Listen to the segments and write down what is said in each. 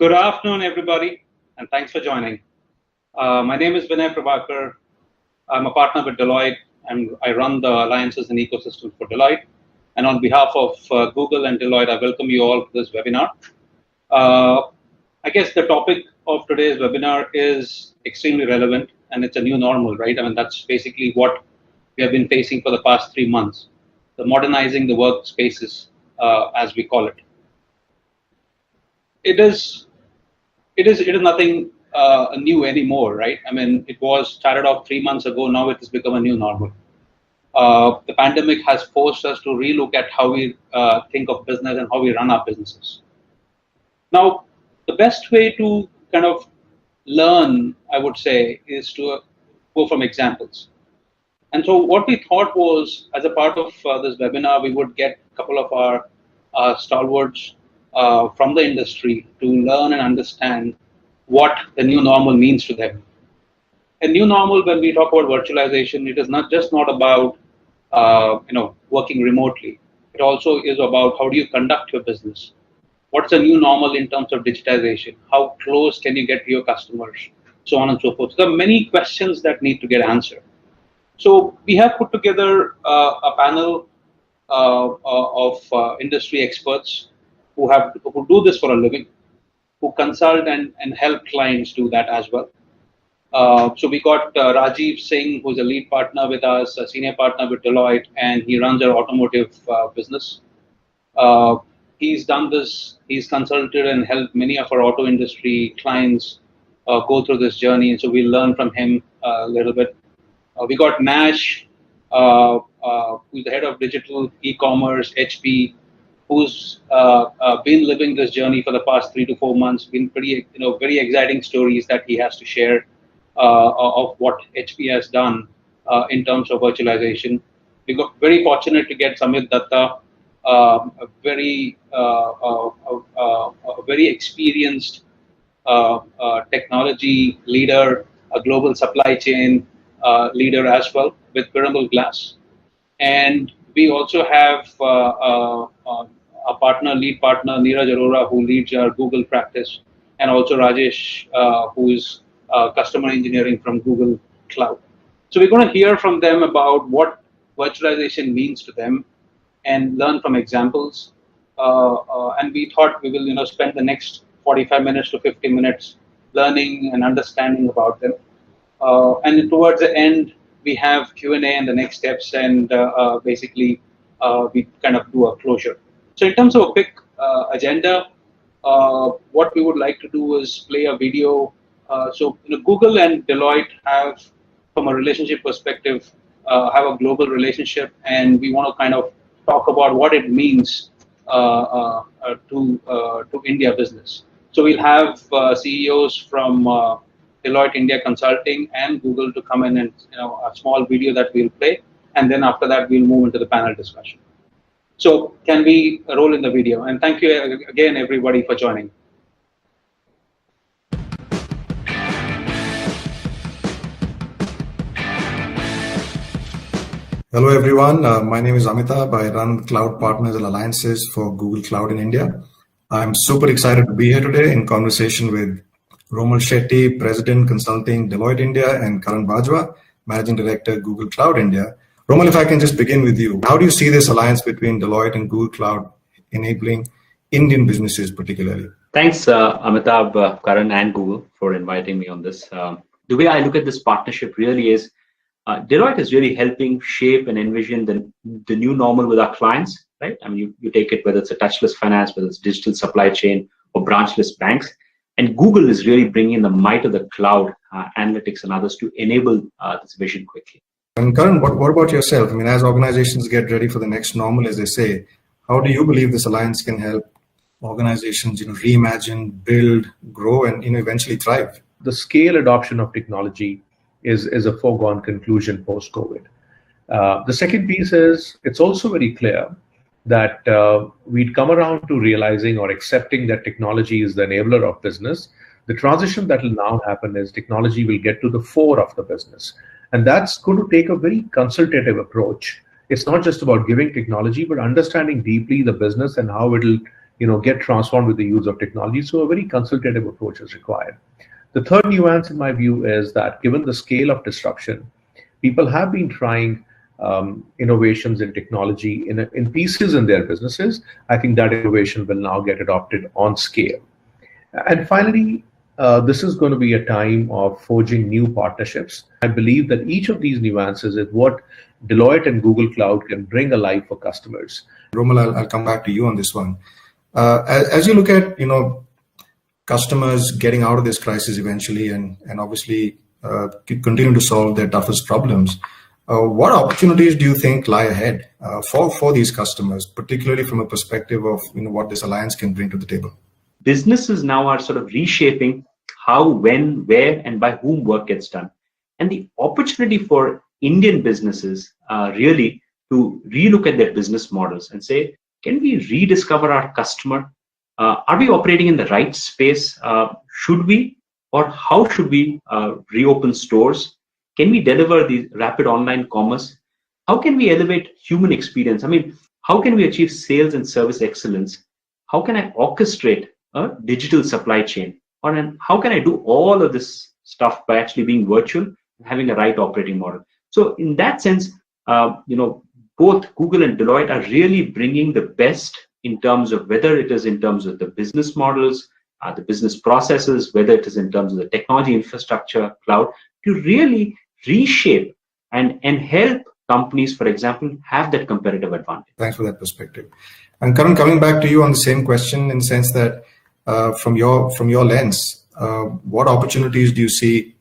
Good afternoon, everybody, and thanks for joining. My name is Vinay Prabhakar. I'm a partner with Deloitte, and I run the alliances and ecosystems for Deloitte. And on behalf of Google and Deloitte, I welcome you all to this webinar. I guess the topic of today's webinar is extremely relevant, and it's a new normal, right? I mean, that's basically what we have been facing for the past 3 months, the modernizing the workspaces, as we call it. It is nothing new anymore, right? I mean, it was started off 3 months ago. Now it has become a new normal. The pandemic has forced us to relook at how we think of business and how we run our businesses. Now, the best way to kind of learn, I would say, is to go from examples. And so what we thought was, as a part of this webinar, we would get a couple of our stalwarts from the industry to learn and understand what the new normal means to them. A new normal, when we talk about virtualization, it is not about working remotely. It also is about how do you conduct your business. What's the new normal in terms of digitization? How close can you get to your customers? So on and so forth. So there are many questions that need to get answered. So we have put together a panel of industry experts who do this for a living, who consult and help clients do that as well. So we got Rajiv Singh, who's a lead partner with us, a senior partner with Deloitte, and he runs our automotive business. He's done this, he's consulted and helped many of our auto industry clients go through this journey, and so we'll learn from him a little bit. We got Nash, who's the head of digital e-commerce, HP, who's been living this journey for the past 3 to 4 months. Been pretty, very exciting stories that he has to share of what HP has done in terms of virtualization. We got very fortunate to get Samit Datta, a very experienced technology leader, a global supply chain leader as well with Piramal Glass. And we also have a lead partner, Neeraj Arora, who leads our Google practice, and also Rajesh, who is customer engineering from Google Cloud. So we're going to hear from them about what virtualization means to them and learn from examples. And we thought we will, spend the next 45 minutes to 50 minutes learning and understanding about them. And towards the end, we have Q&A and the next steps, and basically we kind of do a closure. So in terms of a quick agenda, what we would like to do is play a video. So Google and Deloitte have, from a relationship perspective, have a global relationship, and we want to kind of talk about what it means to India business. So we'll have CEOs from Deloitte India Consulting and Google to come in, and a small video that we'll play, and then after that we'll move into the panel discussion. So can we roll in the video? And thank you again, everybody, for joining. Hello, everyone. My name is Amitabh. I run Cloud Partners and Alliances for Google Cloud in India. I'm super excited to be here today in conversation with Romel Shetty, President Consulting, Deloitte India, and Karan Bajwa, Managing Director, Google Cloud India. Romel, if I can just begin with you. How do you see this alliance between Deloitte and Google Cloud enabling Indian businesses particularly? Thanks, Amitabh, Karan, and Google for inviting me on this. The way I look at this partnership really is Deloitte is really helping shape and envision the new normal with our clients, right? I mean, you take it whether it's a touchless finance, whether it's digital supply chain or branchless banks. And Google is really bringing the might of the cloud, analytics and others to enable this vision quickly. And Karan, what about yourself? I mean, as organizations get ready for the next normal, as they say, how do you believe this alliance can help organizations, reimagine, build, grow, and eventually thrive? The scale adoption of technology is a foregone conclusion post-COVID. The second piece is it's also very clear that we'd come around to realizing or accepting that technology is the enabler of business. The transition that will now happen is technology will get to the fore of the business. And that's going to take a very consultative approach. It's not just about giving technology, but understanding deeply the business and how it'll, get transformed with the use of technology. So a very consultative approach is required. The third nuance, in my view, is that given the scale of disruption, people have been trying innovations in technology in pieces in their businesses. I think that innovation will now get adopted on scale. And finally, this is going to be a time of forging new partnerships. I believe that each of these nuances is what Deloitte and Google Cloud can bring alive for customers. Romel, I'll come back to you on this one. As you look at, customers getting out of this crisis eventually and obviously continue to solve their toughest problems, what opportunities do you think lie ahead for these customers, particularly from a perspective of what this alliance can bring to the table? Businesses now are sort of reshaping how, when, where, and by whom work gets done. And the opportunity for Indian businesses really to relook at their business models and say, can we rediscover our customer? Are we operating in the right space? Should we, or how should we reopen stores? Can we deliver the rapid online commerce? How can we elevate human experience? I mean, how can we achieve sales and service excellence? How can I orchestrate a digital supply chain? Or how can I do all of this stuff by actually being virtual and having a right operating model? So in that sense, both Google and Deloitte are really bringing the best in terms of whether it is in terms of the business models, the business processes, whether it is in terms of the technology infrastructure, cloud, to really reshape and help companies, for example, have that competitive advantage. Thanks for that perspective. And Karan, coming back to you on the same question, in the sense that from your lens, what opportunities do you see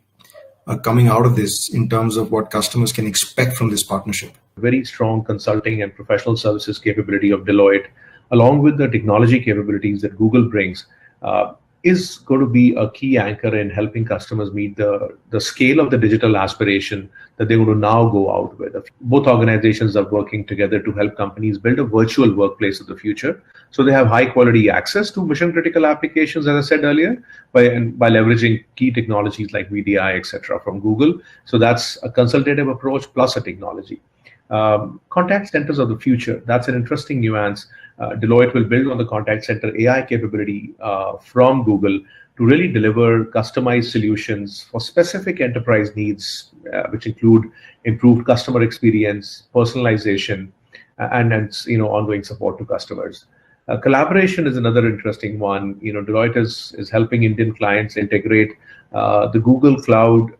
coming out of this in terms of what customers can expect from this partnership? Very strong consulting and professional services capability of Deloitte, along with the technology capabilities that Google brings, is going to be a key anchor in helping customers meet the scale of the digital aspiration that they want to now go out with. Both organizations are working together to help companies build a virtual workplace of the future, so they have high quality access to mission critical applications, as I said earlier, by leveraging key technologies like VDI, etc. from Google. So that's a consultative approach plus a technology. Contact centers of the future, that's an interesting nuance. Deloitte will build on the contact center AI capability from Google to really deliver customized solutions for specific enterprise needs, which include improved customer experience, personalization, and ongoing support to customers. Collaboration is another interesting one. Deloitte is helping Indian clients integrate the Google Cloud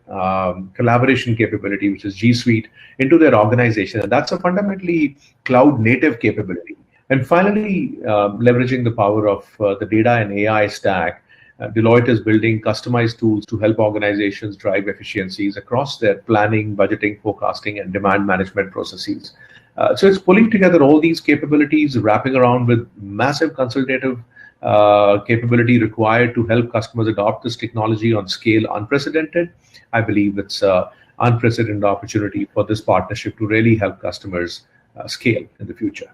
collaboration capability, which is G Suite, into their organization. And that's a fundamentally cloud native capability. And finally, leveraging the power of the data and AI stack, Deloitte is building customized tools to help organizations drive efficiencies across their planning, budgeting, forecasting, and demand management processes. So it's pulling together all these capabilities, wrapping around with massive consultative capability required to help customers adopt this technology on scale unprecedented. I believe it's an unprecedented opportunity for this partnership to really help customers scale in the future.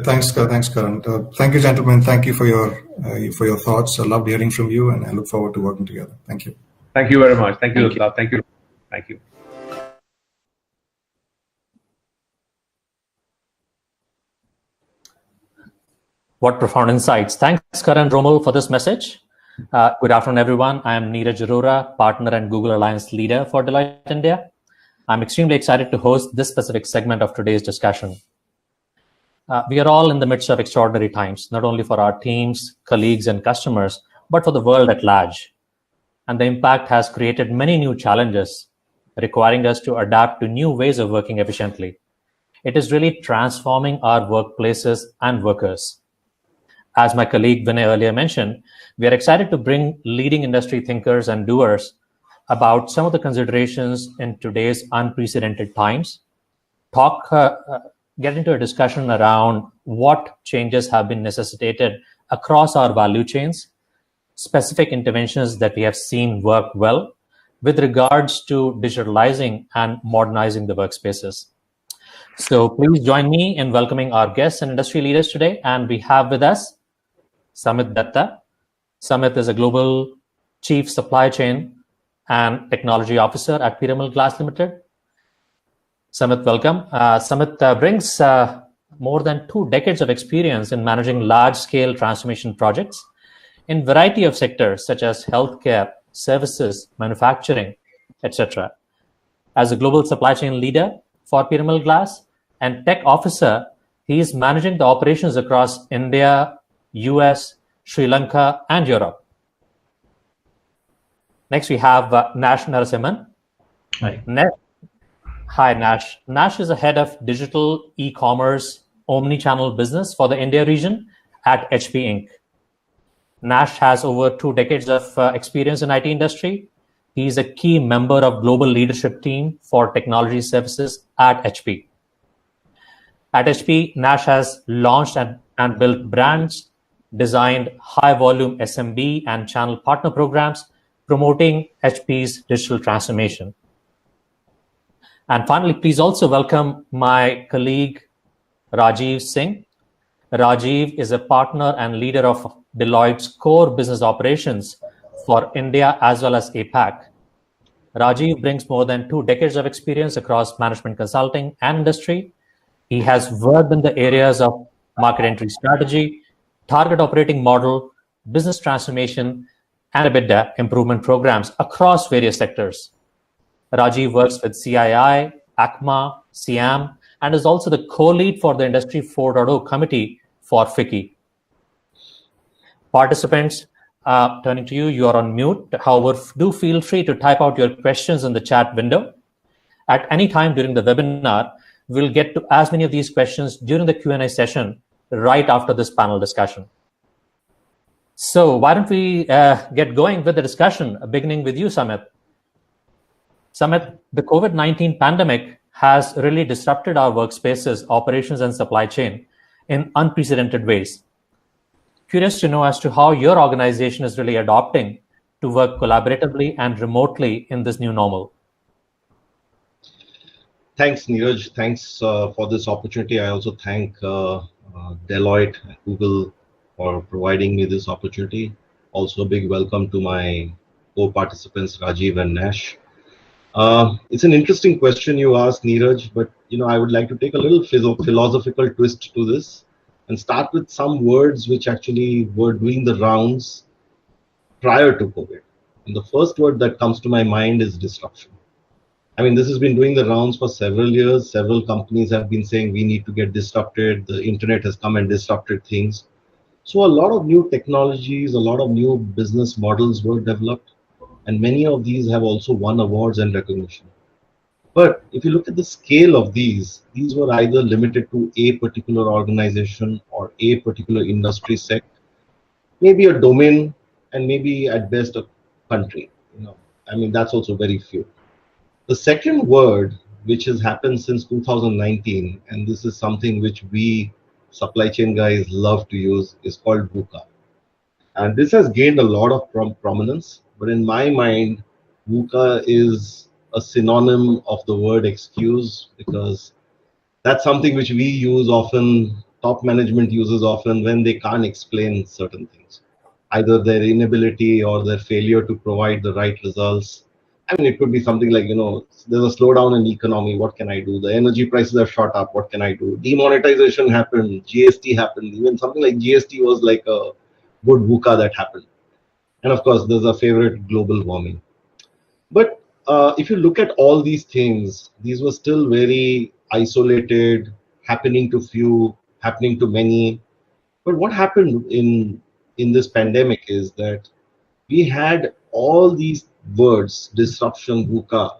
Thanks, Karan. Thank you, gentlemen. Thank you for your thoughts. I loved hearing from you, and I look forward to working together. Thank you. Thank you very much. Thank you. Thank you. Thank you. What profound insights. Thanks, Karan, Romel, for this message. Good afternoon, everyone. I am Neeraj Arora, partner and Google Alliance leader for Deloitte India. I'm extremely excited to host this specific segment of today's discussion. We are all in the midst of extraordinary times, not only for our teams, colleagues, and customers, but for the world at large. And the impact has created many new challenges, requiring us to adapt to new ways of working efficiently. It is really transforming our workplaces and workers. As my colleague Vinay earlier mentioned, we are excited to bring leading industry thinkers and doers about some of the considerations in today's unprecedented times, get into a discussion around what changes have been necessitated across our value chains, specific interventions that we have seen work well with regards to digitalizing and modernizing the workspaces. So please join me in welcoming our guests and industry leaders today. And we have with us Samit Datta. Samit is a global chief supply chain and technology officer at Piramal Glass Limited. Samit, welcome. Samit brings more than 2 decades of experience in managing large-scale transformation projects in variety of sectors such as healthcare, services, manufacturing, etc. As a global supply chain leader for Piramal Glass and tech officer, he is managing the operations across India, US, Sri Lanka, and Europe. Next, we have Nash Narasimhan. Hi. Hi, Nash. Nash is the head of digital e-commerce omni-channel business for the India region at HP Inc. Nash has over 2 decades of experience in IT industry. He is a key member of global leadership team for technology services at HP. At HP, Nash has launched and built brands, designed high-volume SMB and channel partner programs, promoting HP's digital transformation. And finally, please also welcome my colleague, Rajiv Singh. Rajiv is a partner and leader of Deloitte's core business operations for India as well as APAC. Rajiv brings more than 2 decades of experience across management consulting and industry. He has worked in the areas of market entry strategy, target operating model, business transformation, and EBITDA improvement programs across various sectors. Rajiv works with CII, ACMA, SIAM, and is also the co-lead for the Industry 4.0 committee for FICCI. Participants, turning to you, you are on mute. However, do feel free to type out your questions in the chat window. At any time during the webinar, we'll get to as many of these questions during the Q&A session right after this panel discussion. So why don't we get going with the discussion, beginning with you, Samit. Samit, the COVID-19 pandemic has really disrupted our workspaces, operations, and supply chain in unprecedented ways. Curious to know as to how your organization is really adopting to work collaboratively and remotely in this new normal. Thanks, Neeraj. Thanks for this opportunity. I also thank Deloitte and Google for providing me this opportunity. Also, a big welcome to my co-participants, Rajiv and Nash. It's an interesting question you asked, Neeraj, but I would like to take a little philosophical twist to this and start with some words which actually were doing the rounds prior to COVID. And the first word that comes to my mind is disruption. I mean, this has been doing the rounds for several years. Several companies have been saying we need to get disrupted. The internet has come and disrupted things. So a lot of new technologies, a lot of new business models were developed, and many of these have also won awards and recognition. But if you look at the scale of these were either limited to a particular organization or a particular industry sector, maybe a domain, and maybe at best a country. I mean, that's also very few. The second word, which has happened since 2019, and this is something which we supply chain guys love to use, is called VUCA. And this has gained a lot of prominence, but in my mind, VUCA is a synonym of the word excuse, because that's something which we use often, top management uses often when they can't explain certain things, either their inability or their failure to provide the right results. I mean, it could be something like, there's a slowdown in economy, what can I do? The energy prices have shot up, what can I do? Demonetization happened, GST happened, even something like GST was like a good VUCA that happened. And of course, there's a favorite, global warming. But if you look at all these things, these were still very isolated, happening to few, happening to many. But what happened in this pandemic is that we had all these words, disruption, VUCA,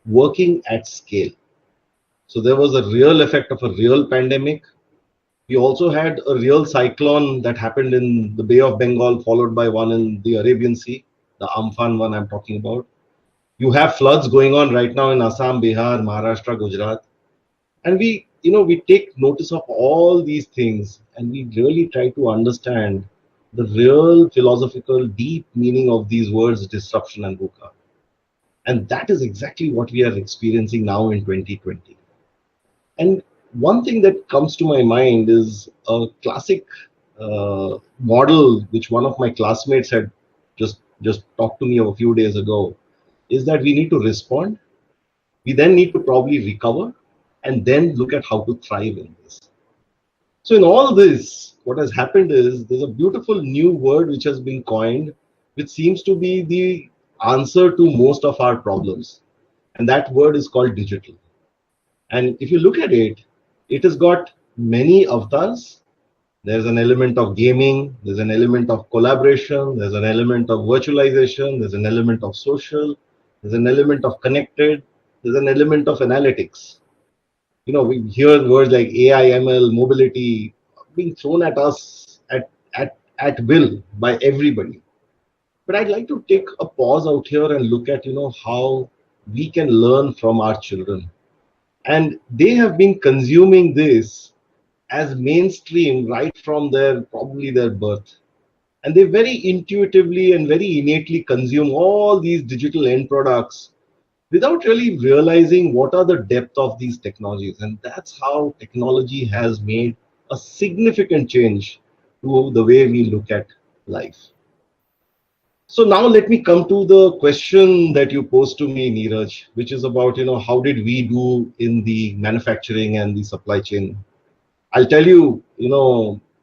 working at scale. So there was a real effect of a real pandemic. We also had a real cyclone that happened in the Bay of Bengal, followed by one in the Arabian Sea, the Amphan one I'm talking about. You have floods going on right now in Assam, Bihar, Maharashtra, Gujarat. And we take notice of all these things, and we really try to understand the real philosophical, deep meaning of these words, disruption and VUCA. And that is exactly what we are experiencing now in 2020. And one thing that comes to my mind is a classic model which one of my classmates had just talked to me a few days ago, is that we need to respond, we then need to probably recover, and then look at how to thrive in this. So in all this, what has happened is there's a beautiful new word which has been coined, which seems to be the answer to most of our problems. And that word is called digital. And if you look at it, it has got many avatars. There's an element of gaming, there's an element of collaboration, there's an element of virtualization, there's an element of social, there's an element of connected, there's an element of analytics. You know, we hear words like AI, ML, mobility being thrown at us at will by everybody. But I'd like to take a pause out here and look at, how we can learn from our children. And they have been consuming this as mainstream right from probably their birth. And they very intuitively and very innately consume all these digital end products without really realizing what are the depth of these technologies. And that's how technology has made a significant change to the way we look at life. So now let me come to the question that you posed to me, Neeraj, which is about, how did we do in the manufacturing and the supply chain? I'll tell you,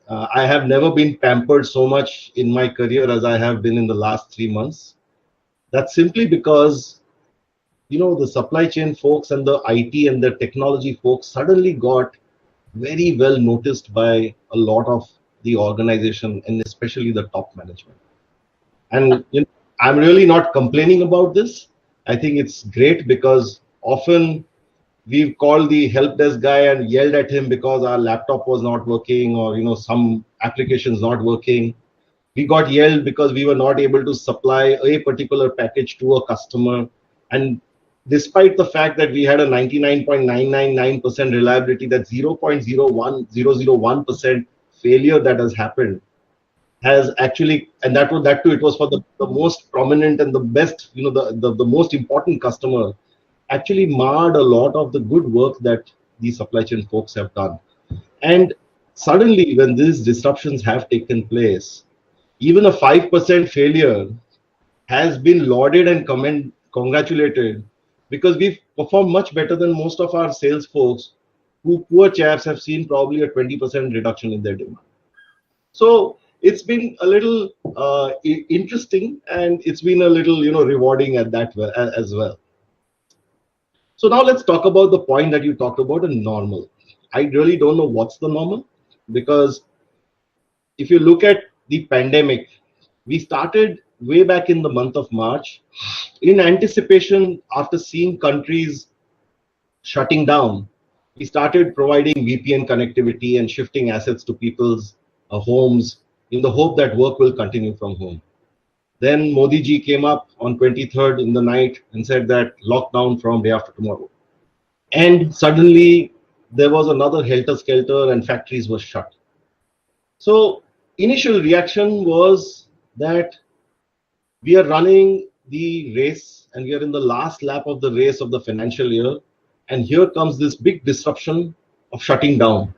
I have never been pampered so much in my career as I have been in the last 3 months. That's simply because, the supply chain folks and the IT and the technology folks suddenly got very well noticed by a lot of the organization and especially the top management. And I'm really not complaining about this. I think it's great because often we've called the help desk guy and yelled at him because our laptop was not working or some applications not working. We got yelled because we were not able to supply a particular package to a customer. And despite the fact that we had a 99.999% reliability, that 0.01001% failure that has happened has actually, and that too, it was for the most prominent and the best, the most important customer, actually marred a lot of the good work that the supply chain folks have done. And suddenly, when these disruptions have taken place, even a 5% failure has been lauded and congratulated because we've performed much better than most of our sales folks, who poor chaps have seen probably a 20% reduction in their demand. So it's been a little interesting, and it's been a little rewarding at that as well. So now let's talk about the point that you talked about, a normal. I really don't know what's the normal, because if you look at the pandemic, we started way back in the month of March in anticipation after seeing countries shutting down. We started providing VPN connectivity and shifting assets to people's homes in the hope that work will continue from home. Then Modi ji came up on 23rd in the night and said that lockdown from day after tomorrow. And suddenly there was another helter-skelter and factories were shut. So initial reaction was that we are running the race and we are in the last lap of the race of the financial year. And here comes this big disruption of shutting down.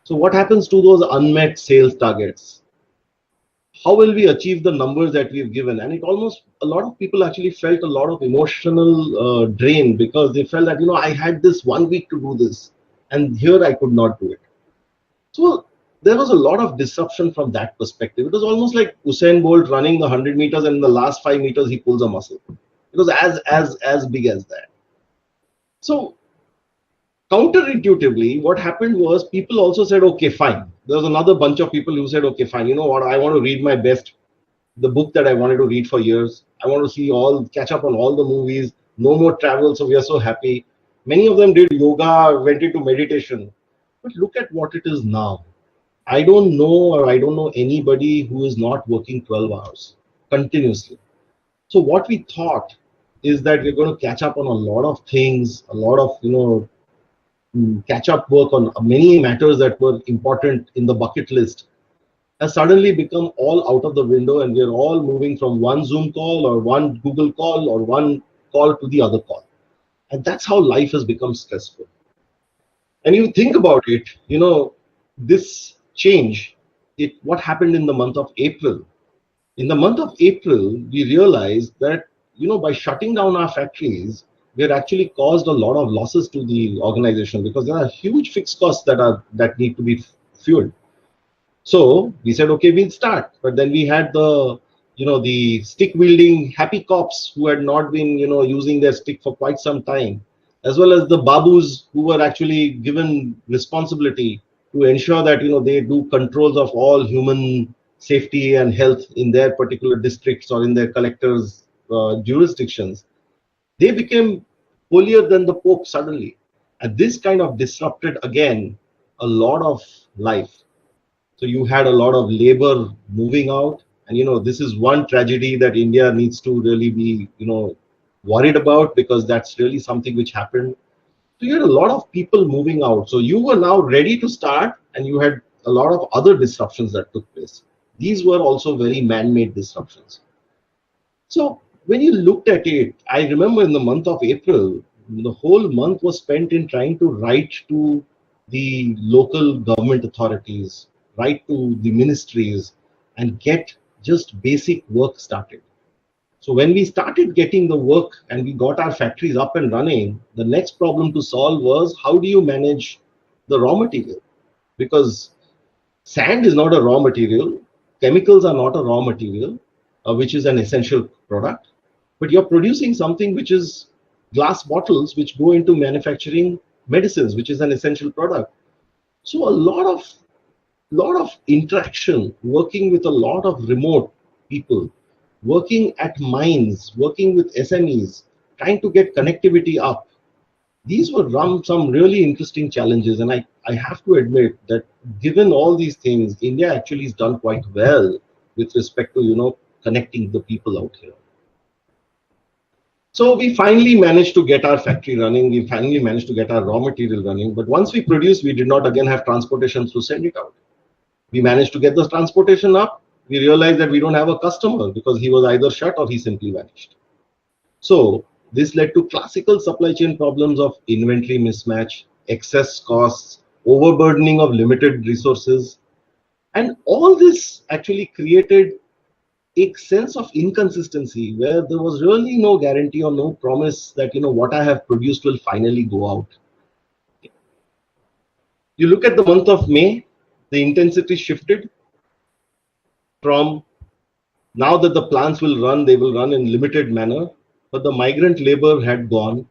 So what happens to those unmet sales targets? How will we achieve the numbers that we've given? And a lot of people actually felt a lot of emotional drain, because they felt that, I had this 1 week to do this, and here I could not do it. So there was a lot of disruption from that perspective. It was almost like Usain Bolt running the 100 meters, and in the last 5 meters, he pulls a muscle. It was as big as that. So counterintuitively, what happened was people also said, okay, fine. There was another bunch of people who said, okay, fine, you know what, I want to read my best, the book that I wanted to read for years. I want to catch up on all the movies, no more travel, so we are so happy. Many of them did yoga, went into meditation. But look at what it is now. I don't know anybody who is not working 12 hours continuously. So what we thought is that we're going to catch up on a lot of things, a lot of, catch up work on many matters that were important in the bucket list, has suddenly become all out of the window, and we're all moving from one Zoom call or one Google call or one call to the other call. And that's how life has become stressful. And you think about it, this change, what happened in the month of April? In the month of April, we realized that, by shutting down our factories, we had actually caused a lot of losses to the organization, because there are huge fixed costs that need to be fueled. So we said, okay, we'll start. But then we had the stick wielding happy cops who had not been, using their stick for quite some time, as well as the babus who were actually given responsibility to ensure that, they do controls of all human safety and health in their particular districts or in their collectors' jurisdictions. They became holier than the Pope suddenly. And this kind of disrupted, again, a lot of life. So you had a lot of labor moving out. And, this is one tragedy that India needs to really be, worried about, because that's really something which happened. So you had a lot of people moving out. So you were now ready to start, and you had a lot of other disruptions that took place. These were also very man-made disruptions. So when you looked at it, I remember in the month of April, the whole month was spent in trying to write to the local government authorities, write to the ministries, and get just basic work started. So when we started getting the work and we got our factories up and running, the next problem to solve was, how do you manage the raw material? Because sand is not a raw material, chemicals are not a raw material, which is an essential product, but you're producing something which is glass bottles which go into manufacturing medicines, which is an essential product. So a lot of interaction, working with a lot of remote people, working at mines, working with SMEs, trying to get connectivity up. These were some really interesting challenges, and I have to admit that given all these things, India actually has done quite well with respect to connecting the people out here. So we finally managed to get our factory running. We finally managed to get our raw material running. But once we produced, we did not again have transportation to send it out. We managed to get the transportation up. We realized that we don't have a customer because he was either shut or he simply vanished. So this led to classical supply chain problems of inventory mismatch, excess costs, overburdening of limited resources. And all this actually created a sense of inconsistency where there was really no guarantee or no promise that what I have produced will finally go out. You look at the month of May, the intensity shifted from, now that the plants will run, they will run in limited manner, but the migrant labor had gone.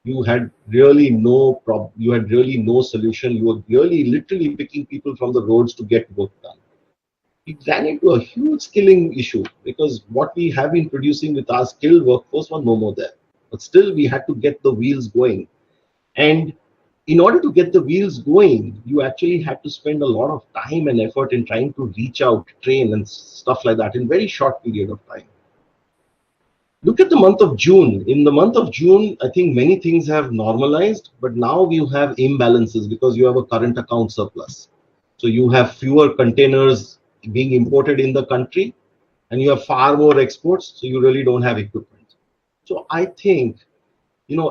You had really no problem. You had really no solution. You were really literally picking people from the roads to get work done. We ran into a huge skilling issue because what we have been producing with our skilled workforce was no more there. But still, we had to get the wheels going. And in order to get the wheels going, you actually had to spend a lot of time and effort in trying to reach out, train, and stuff like that in very short period of time. Look at the month of June. In the month of June, I think many things have normalized, but now you have imbalances because you have a current account surplus. So you have fewer containers being imported in the country, and you have far more exports, so you really don't have equipment. So I think,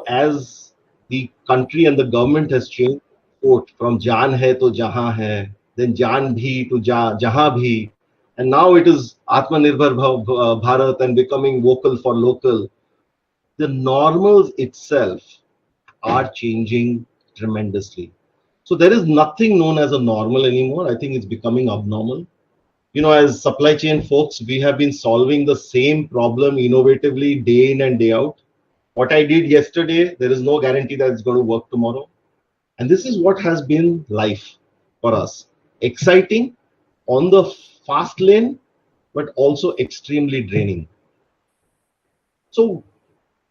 as the country and the government has changed from Jaan hai to Jahan hai, then Jaan bhi to Jahan bhi, and now it is Atmanirbhar Bharat and becoming vocal for local. The normals itself are changing tremendously. So there is nothing known as a normal anymore. I think it's becoming abnormal. As supply chain folks, we have been solving the same problem innovatively day in and day out. What I did yesterday, there is no guarantee that it's going to work tomorrow. And this is what has been life for us. Exciting, on the fast lane, but also extremely draining. So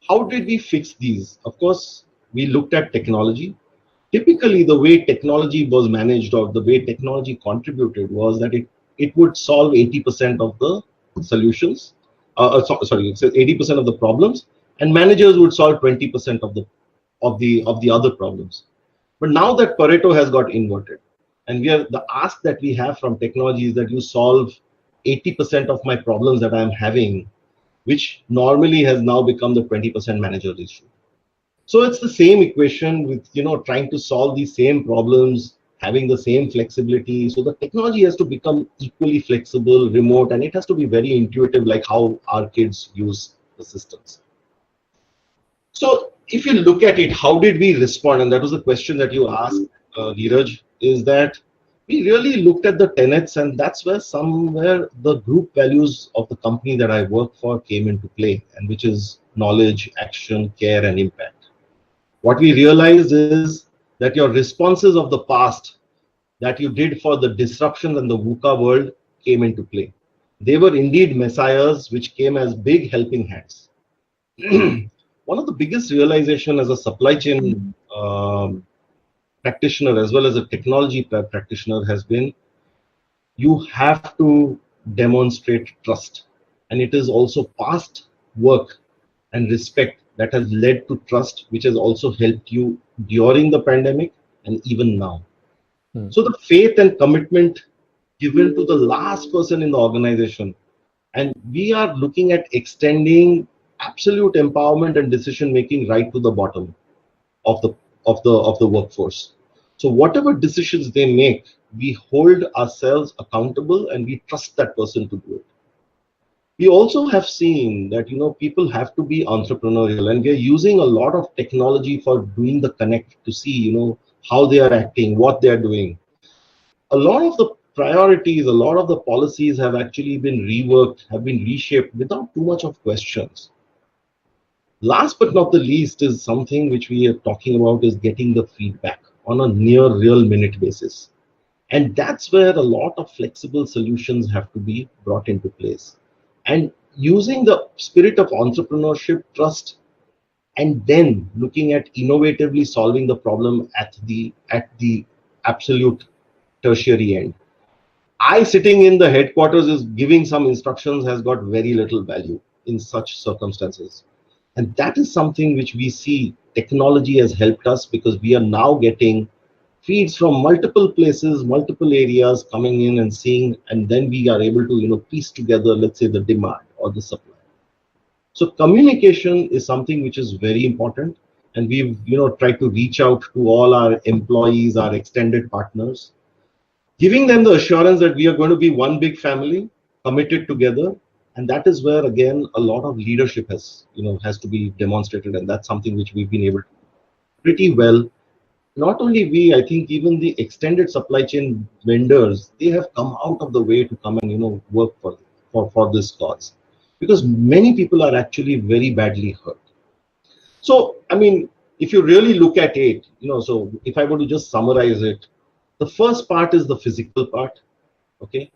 how did we fix these? Of course, we looked at technology. Typically, the way technology was managed or the way technology contributed was that it would solve 80% of the solutions. Sorry, 80% of the problems, and managers would solve 20% of the other problems. But now that Pareto has got inverted, and the ask that we have from technology is that you solve 80% of my problems that I'm having, which normally has now become the 20% manager issue. So it's the same equation with trying to solve these same problems, having the same flexibility. So the technology has to become equally flexible, remote, and it has to be very intuitive, like how our kids use the systems. So if you look at it, how did we respond? And that was the question that you asked, Neeraj, is that we really looked at the tenets, and that's where somewhere the group values of the company that I work for came into play, and which is knowledge, action, care, and impact. What we realized is that your responses of the past that you did for the disruption in the VUCA world came into play. They were indeed messiahs which came as big helping hands. One of the biggest realization as a supply chain practitioner as well as a technology practitioner has been you have to demonstrate trust, and it is also past work and respect that has led to trust, which has also helped you during the pandemic and even now. So the faith and commitment given to the last person in the organization, and we are looking at extending absolute empowerment and decision making right to the bottom of the workforce. So whatever decisions they make, we hold ourselves accountable and we trust that person to do it. We also have seen that people have to be entrepreneurial, and we are using a lot of technology for doing the connect to see how they are acting, what they are doing. A lot of the priorities, a lot of the policies have actually been reworked, have been reshaped without too much of questions. Last but not the least is something which we are talking about is getting the feedback on a near real minute basis. And that's where a lot of flexible solutions have to be brought into place. And using the spirit of entrepreneurship, trust, and then looking at innovatively solving the problem at the absolute tertiary end. I sitting in the headquarters is giving some instructions has got very little value in such circumstances. And that is something which we see technology has helped us, because we are now getting feeds from multiple places, multiple areas coming in and seeing, and then we are able to piece together, let's say, the demand or the supply. So communication is something which is very important, and we've tried to reach out to all our employees, our extended partners, giving them the assurance that we are going to be one big family, committed together. And that is where, again, a lot of leadership has to be demonstrated. And that's something which we've been able to do pretty well. Not only we, I think even the extended supply chain vendors, they have come out of the way to come and, work for this cause. Because many people are actually very badly hurt. So, I mean, if you really look at it, so if I were to just summarize it, the first part is the physical part, okay?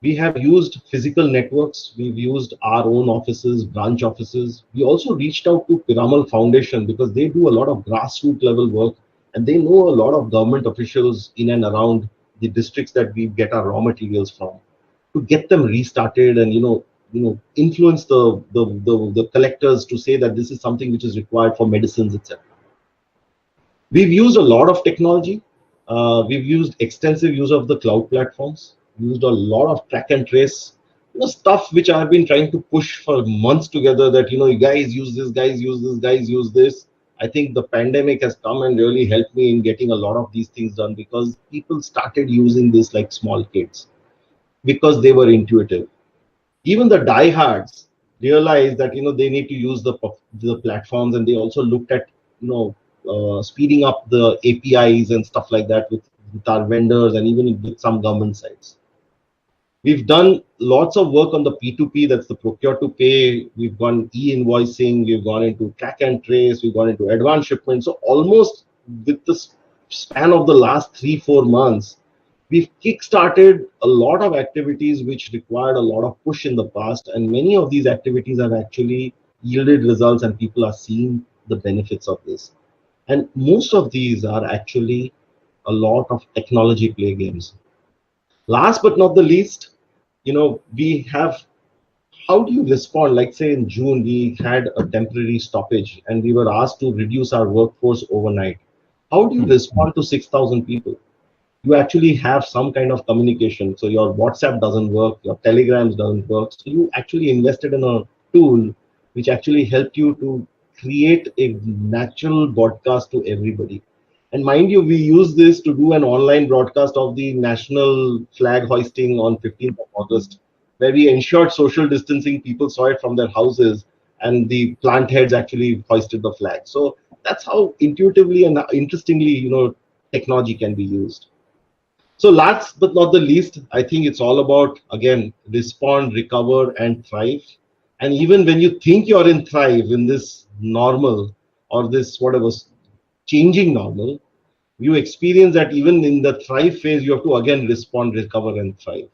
We have used physical networks. We've used our own offices, branch offices. We also reached out to Piramal Foundation because they do a lot of grassroots level work, and they know a lot of government officials in and around the districts that we get our raw materials from, to get them restarted and influence the collectors to say that this is something which is required for medicines, etc. We've used a lot of technology. We've used extensive use of the cloud platforms, used a lot of track and trace, stuff which I've been trying to push for months together, that you guys use this, guys use this, guys use this. I think the pandemic has come and really helped me in getting a lot of these things done, because people started using this like small kids because they were intuitive. Even the diehards realized that they need to use the platforms, and they also looked at speeding up the APIs and stuff like that with our vendors and even with some government sites. We've done lots of work on the P2P, that's the procure to pay. We've gone e-invoicing, we've gone into track and trace, we've gone into advance shipment. So almost with the span of the last 3-4 months, we've kick-started a lot of activities which required a lot of push in the past, and many of these activities have actually yielded results, and people are seeing the benefits of this. And most of these are actually a lot of technology play games. Last but not the least, we have, how do you respond? Like say in June, we had a temporary stoppage and we were asked to reduce our workforce overnight. How do you respond to 6,000 people? You actually have some kind of communication. So your WhatsApp doesn't work, your Telegrams doesn't work. So you actually invested in a tool which actually helped you to create a natural broadcast to everybody. And mind you, we use this to do an online broadcast of the national flag hoisting on 15th of August, where we ensured social distancing. People saw it from their houses, and the plant heads actually hoisted the flag. So that's how intuitively and interestingly, technology can be used. So last but not the least, I think it's all about, again, respond, recover, and thrive. And even when you think you're in thrive in this normal or this whatever changing normal, you experience that even in the thrive phase, you have to again respond, recover, and thrive.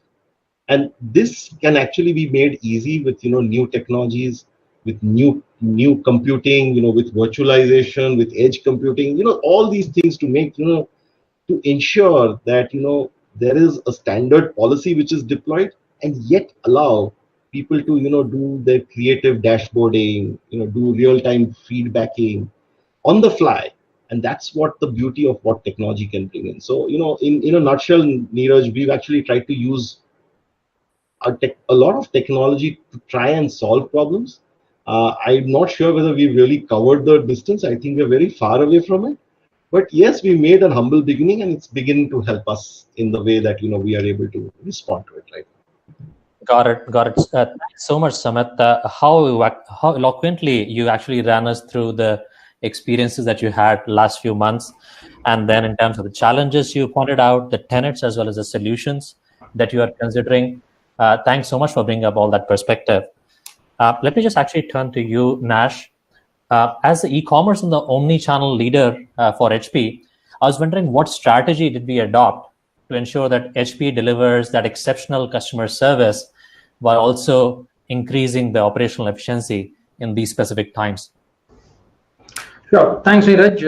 And this can actually be made easy with new technologies, with new computing, with virtualization, with edge computing, all these things to make to ensure that there is a standard policy which is deployed, and yet allow people to do their creative dashboarding, do real-time feedbacking on the fly. And that's what the beauty of what technology can bring in. So in a nutshell, Neeraj, we've actually tried to use a lot of technology to try and solve problems. I'm not sure whether we've really covered the distance. I think we're very far away from it. But yes, we made a humble beginning, and it's beginning to help us in the way that we are able to respond to it. Right. Got it. Thanks so much, Samit. How eloquently you actually ran us through the experiences that you had last few months, and then in terms of the challenges you pointed out, the tenets as well as the solutions that you are considering. Thanks so much for bringing up all that perspective. Let me just actually turn to you, Nash. As the e-commerce and the omni-channel leader for HP, I was wondering what strategy did we adopt to ensure that HP delivers that exceptional customer service while also increasing the operational efficiency in these specific times? Sure. Thanks, Neeraj.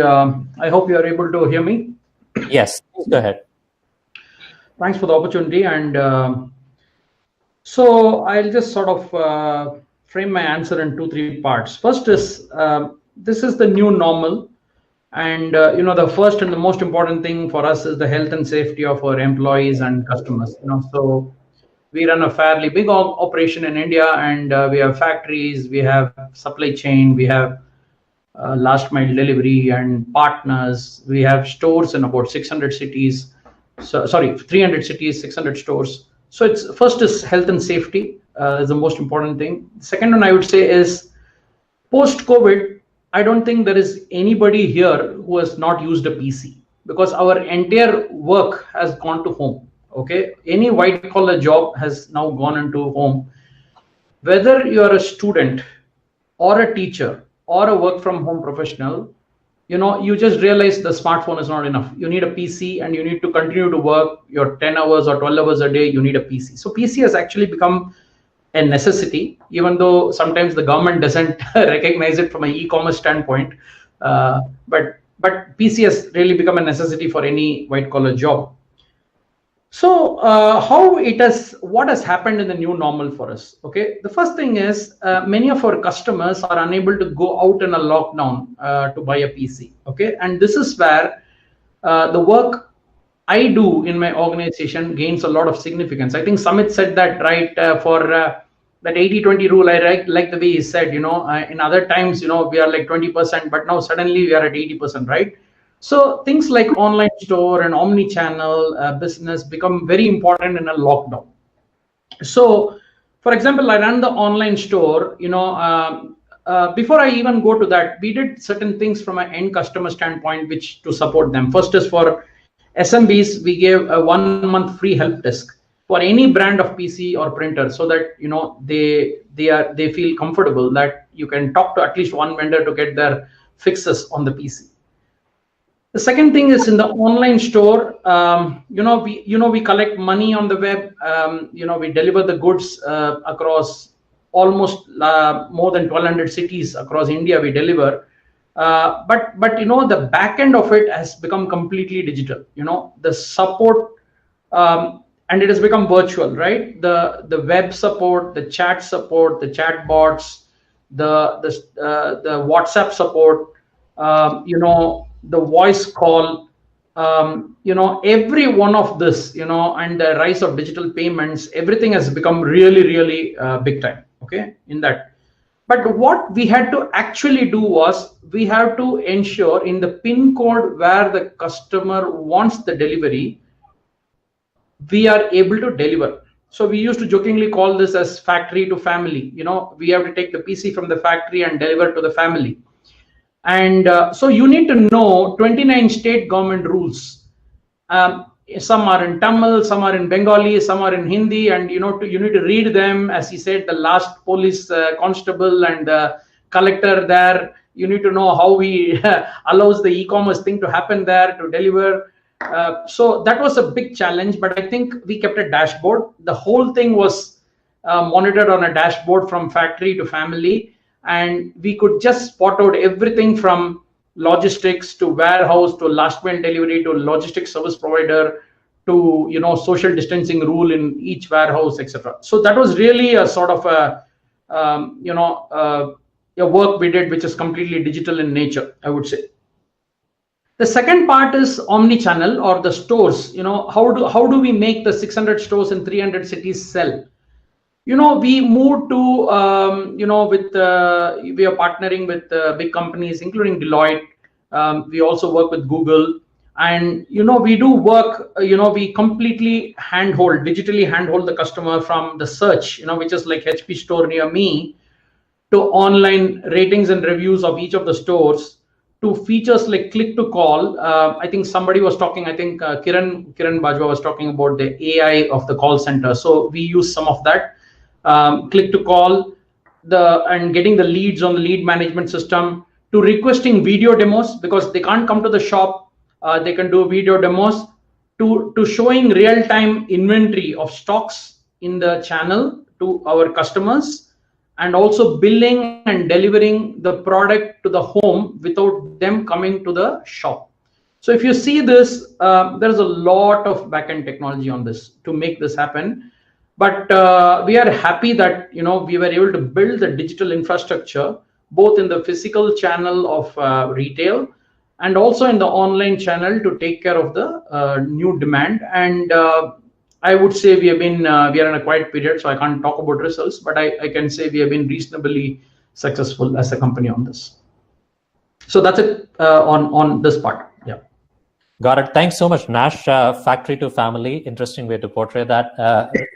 I hope you are able to hear me. Yes, please go ahead. Thanks for the opportunity. And so I'll just sort of frame my answer in 2-3 parts. First is, this is the new normal. And, the first and the most important thing for us is the health and safety of our employees and customers. So we run a fairly big operation in India, and we have factories, we have supply chain, we have last mile delivery and partners. We have stores in about 600 cities. So, sorry, 300 cities, 600 stores. So it's first is health and safety is the most important thing. The second one I would say is post-COVID, I don't think there is anybody here who has not used a PC, because our entire work has gone to home. Okay, any white collar job has now gone into home. Whether you're a student or a teacher or a work from home professional, you just realize the smartphone is not enough. You need a PC, and you need to continue to work your 10 hours or 12 hours a day. You need a PC. So PC has actually become a necessity, even though sometimes the government doesn't recognize it from an e-commerce standpoint. But PC has really become a necessity for any white collar job. So what has happened in the new normal for us? Okay, the first thing is many of our customers are unable to go out in a lockdown to buy a PC. Okay, and this is where the work I do in my organization gains a lot of significance. I think Samit said that right for that 80-20 rule. I like the way he said, in other times, we are like 20%, but now suddenly we are at 80%, right? So things like online store and omni-channel business become very important in a lockdown. So, for example, I ran the online store. Before I even go to that, we did certain things from an end customer standpoint, which to support them. First is for SMBs, we gave a 1-month free help desk for any brand of PC or printer, so that they feel comfortable that you can talk to at least one vendor to get their fixes on the PC. The second thing is in the online store, we collect money on the web. We deliver the goods across almost more than 1,200 cities across India. We deliver, but the back end of it has become completely digital. The support and it has become virtual, right? The web support, the chat support, the chat bots, the WhatsApp support. The voice call, every one of this, and the rise of digital payments, everything has become really, really big time, okay, in that. But what we had to actually do was, we have to ensure in the pin code where the customer wants the delivery, we are able to deliver. So we used to jokingly call this as factory to family. We have to take the PC from the factory and deliver to the family. And so you need to know 29 state government rules. some are in Tamil, some are in Bengali, some are in Hindi, and you need to read them. As he said, the last police constable and the collector there, you need to know how he allows the e-commerce thing to happen there to deliver. So that was a big challenge, but I think we kept a dashboard. The whole thing was monitored on a dashboard from factory to family, and we could just spot out everything from logistics to warehouse to last mile delivery to logistics service provider to social distancing rule in each warehouse, etc. So that was really a sort of a work we did, which is completely digital in nature, I would say. The second part is omni-channel, or the stores. How do we make the 600 stores in 300 cities sell? We moved to, we are partnering with big companies, including Deloitte. We also work with Google. And, we do work, we completely digitally handhold the customer from the search, which is like HP store near me, to online ratings and reviews of each of the stores, to features like click to call. I think somebody was talking, I think Karan Bajwa was talking about the AI of the call center. So we use some of that. Click to call, and getting the leads on the lead management system, to requesting video demos because they can't come to the shop. They can do video demos, to showing real-time inventory of stocks in the channel to our customers, and also billing and delivering the product to the home without them coming to the shop. So if you see this, there's a lot of backend technology on this to make this happen. But we are happy that we were able to build the digital infrastructure both in the physical channel of retail and also in the online channel to take care of the new demand. And I would say we are in a quiet period, so I can't talk about results, but I can say we have been reasonably successful as a company on this. So that's it on this part. Yeah. Got it. Thanks so much, Nash. Factory to family. Interesting way to portray that.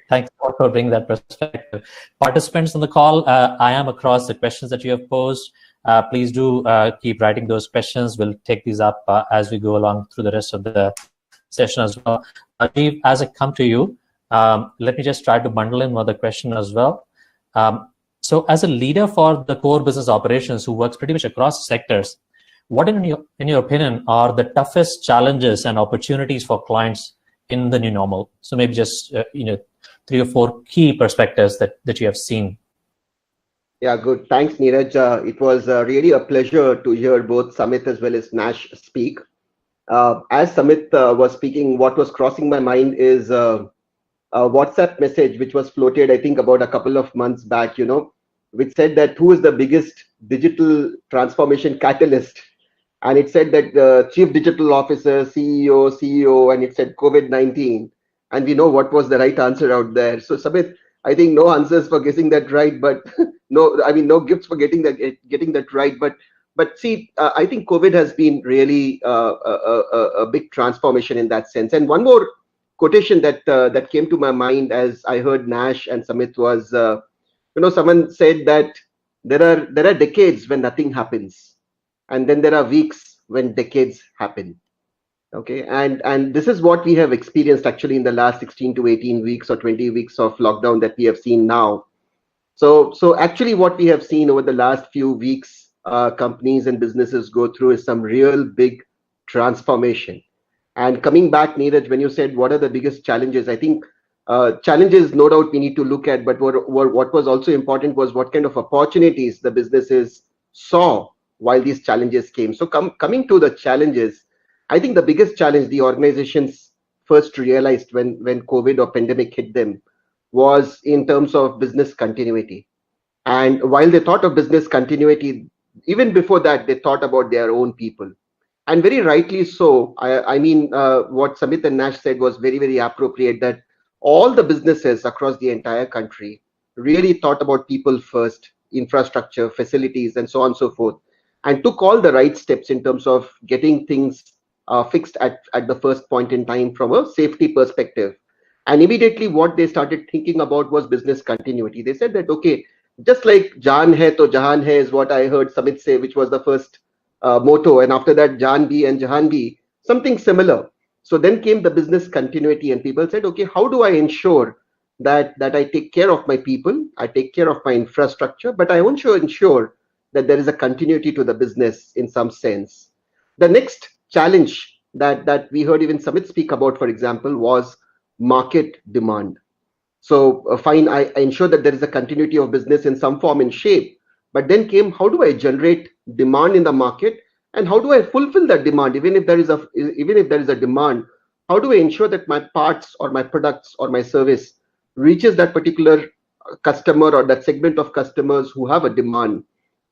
Thanks for bringing that perspective. Participants on the call, I am across the questions that you have posed. Please do keep writing those questions. We'll take these up as we go along through the rest of the session as well. Rajiv, as I come to you, let me just try to bundle in one other question as well. So as a leader for the core business operations who works pretty much across sectors, what in your opinion are the toughest challenges and opportunities for clients in the new normal? So maybe just 3 or 4 key perspectives that you have seen. Yeah, good. Thanks, Neeraj. It was really a pleasure to hear both Samit as well as Nash speak. As Samit was speaking, what was crossing my mind is a WhatsApp message which was floated, I think, about a couple of months back, which said that who is the biggest digital transformation catalyst. And it said that the chief digital officer, CEO, and it said COVID-19. And we know what was the right answer out there. So Samit, I think no answers for guessing that right, but no gifts for getting that right. But see, I think COVID has been really a big transformation in that sense. And one more quotation that came to my mind as I heard Nash and Samit was, someone said that there are decades when nothing happens, and then there are weeks when decades happen. Okay, and this is what we have experienced actually in the last 16 to 18 weeks or 20 weeks of lockdown that we have seen now. So actually what we have seen over the last few weeks, companies and businesses go through is some real big transformation. And coming back, Neeraj, when you said what are the biggest challenges, I think challenges no doubt we need to look at, but what was also important was what kind of opportunities the businesses saw while these challenges came. So coming to the challenges, I think the biggest challenge the organizations first realized when COVID or pandemic hit them was in terms of business continuity. And while they thought of business continuity, even before that, they thought about their own people. And very rightly so. I mean, what Samit and Nash said was very, very appropriate, that all the businesses across the entire country really thought about people first, infrastructure, facilities, and so on and so forth, and took all the right steps in terms of getting things fixed at the first point in time from a safety perspective. And immediately what they started thinking about was business continuity. They said that, okay, just like Jaan hai to Jahan hai is what I heard Samit say, which was the first motto. And after that, Jaan bhi and Jahan bhi, something similar. So then came the business continuity, and people said, okay, how do I ensure that I take care of my people, I take care of my infrastructure, but I also ensure that there is a continuity to the business in some sense. The next challenge that we heard even Samit speak about, for example, was market demand. So fine, I ensure that there is a continuity of business in some form and shape, but then came, how do I generate demand in the market, and how do I fulfill that demand? Even if there is a demand, how do I ensure that my parts or my products or my service reaches that particular customer or that segment of customers who have a demand?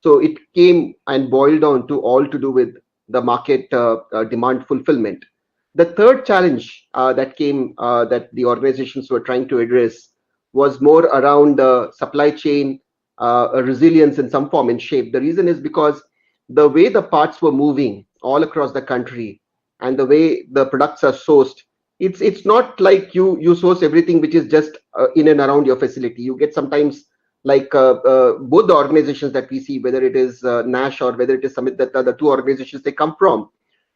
So it came and boiled down to all to do with the market demand fulfillment. The third challenge that came that the organizations were trying to address was more around supply chain resilience in some form and shape. The reason is because the way the parts were moving all across the country and the way the products are sourced, it's not like you source everything which is just in and around your facility. You get sometimes like both the organizations that we see, whether it is Nash or whether it is Samit, that the two organizations they come from,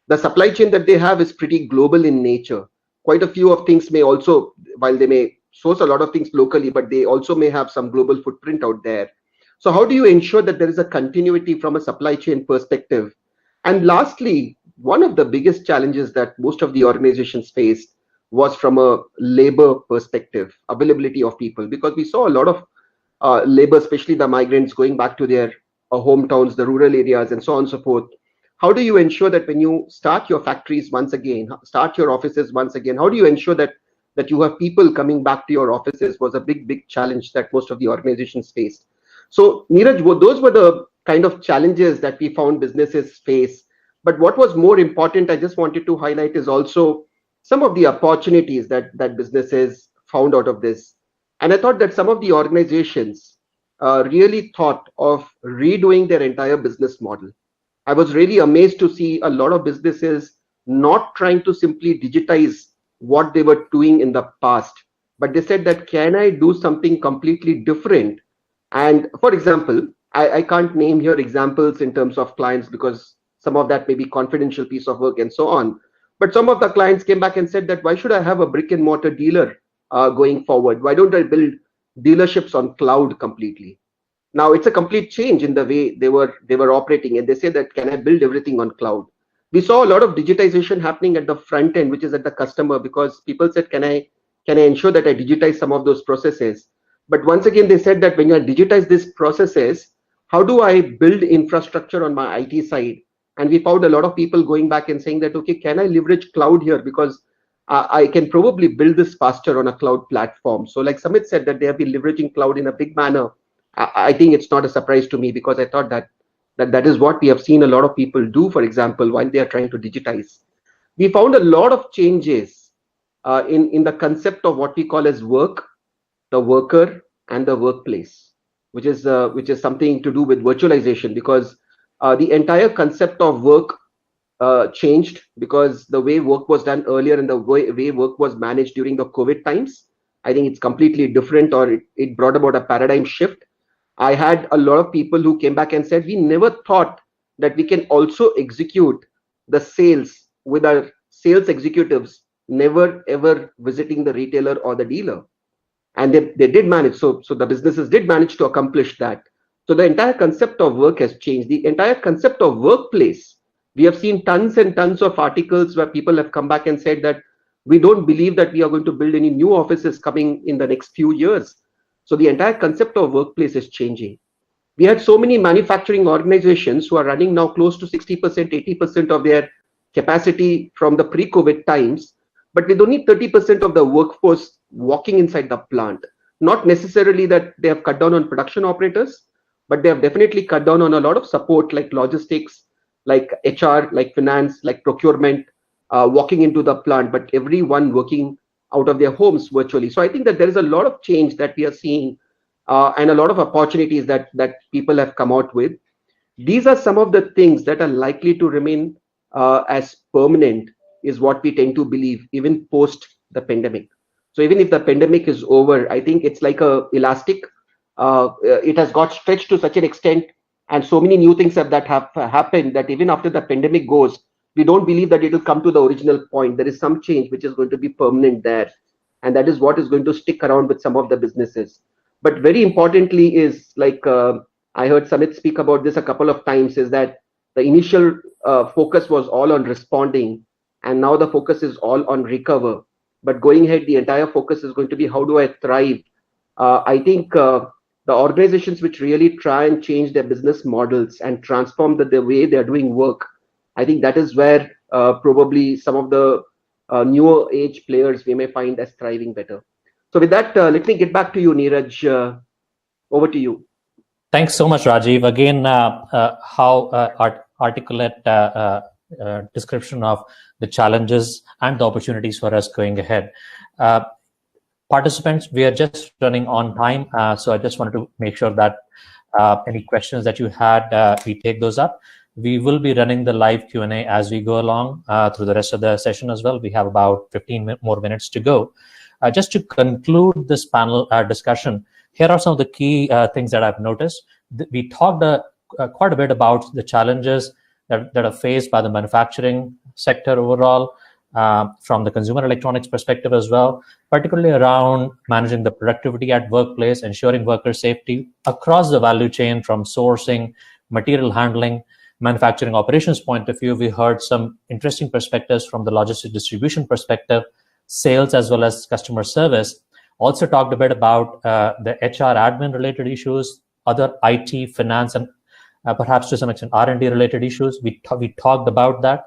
the supply chain that they have is pretty global in nature. Quite a few of things may also, while they may source a lot of things locally, but they also may have some global footprint out there. So how do you ensure that there is a continuity from a supply chain perspective? And lastly, one of the biggest challenges that most of the organizations faced was from a labor perspective, availability of people, because we saw a lot of labor, especially the migrants going back to their hometowns, the rural areas, and so on and so forth. How do you ensure that when you start your factories once again, start your offices once again, how do you ensure that you have people coming back to your offices was a big challenge that most of the organizations faced. So Neeraj, those were the kind of challenges that we found businesses face. But what was more important, I just wanted to highlight, is also some of the opportunities that businesses found out of this. And I thought that some of the organizations really thought of redoing their entire business model. I was really amazed to see a lot of businesses not trying to simply digitize what they were doing in the past, but they said that, can I do something completely different? And for example, I can't name here examples in terms of clients because some of that may be confidential piece of work and so on. But some of the clients came back and said that, why should I have a brick and mortar dealer going forward? Why don't I build dealerships on cloud completely? Now it's a complete change in the way they were operating, and they say that, can I build everything on cloud? We saw a lot of digitization happening at the front end, which is at the customer, because people said, can I ensure that I digitize some of those processes? But once again, they said that when you digitize these processes, how do I build infrastructure on my IT side? And we found a lot of people going back and saying that, okay, can I leverage cloud here? Because I can probably build this faster on a cloud platform. So like Samit said, that they have been leveraging cloud in a big manner. I think it's not a surprise to me, because I thought that is what we have seen a lot of people do, for example, while they are trying to digitize. We found a lot of changes in the concept of what we call as work, the worker, and the workplace, which is something to do with virtualization, because the entire concept of work changed, because the way work was done earlier and the way work was managed during the COVID times, I think it's completely different, or it brought about a paradigm shift. I had a lot of people who came back and said, we never thought that we can also execute the sales with our sales executives never ever visiting the retailer or the dealer. And they did manage. So the businesses did manage to accomplish that. So the entire concept of work has changed. The entire concept of workplace, we have seen tons and tons of articles where people have come back and said that we don't believe that we are going to build any new offices coming in the next few years. So the entire concept of workplace is changing. We had so many manufacturing organizations who are running now close to 60%, 80% of their capacity from the pre-COVID times, but with only 30% of the workforce walking inside the plant. Not necessarily that they have cut down on production operators, but they have definitely cut down on a lot of support like logistics, like HR, like finance, like procurement, walking into the plant, but everyone working out of their homes virtually. So I think that there is a lot of change that we are seeing and a lot of opportunities that people have come out with. These are some of the things that are likely to remain as permanent, is what we tend to believe, even post the pandemic. So even if the pandemic is over, I think it's like a elastic. It has got stretched to such an extent, and so many new things have happened that even after the pandemic goes, we don't believe that it will come to the original point. There is some change which is going to be permanent there, and that is what is going to stick around with some of the businesses. But very importantly is, like I heard Samit speak about this a couple of times, is that the initial focus was all on responding, and now the focus is all on recover. But going ahead, the entire focus is going to be how do I thrive? I think the organizations which really try and change their business models and transform the way they're doing work, I think that is where probably some of the newer age players we may find as thriving better. So with that, let me get back to you, Neeraj. Over to you. Thanks so much, Rajiv. Again, how articulate description of the challenges and the opportunities for us going ahead. Participants, we are just running on time, so I just wanted to make sure that any questions that you had, we take those up. We will be running the live Q&A as we go along through the rest of the session as well. We have about 15 more minutes to go. Just to conclude this panel discussion, here are some of the key things that I've noticed. We talked quite a bit about the challenges that are faced by the manufacturing sector overall, from the consumer electronics perspective as well, particularly around managing the productivity at workplace, ensuring worker safety across the value chain from sourcing, material handling, manufacturing operations point of view. We heard some interesting perspectives from the logistics distribution perspective, sales as well as customer service. Also talked a bit about the HR admin related issues, other IT, finance, and perhaps to some extent R&D related issues. We talked about that.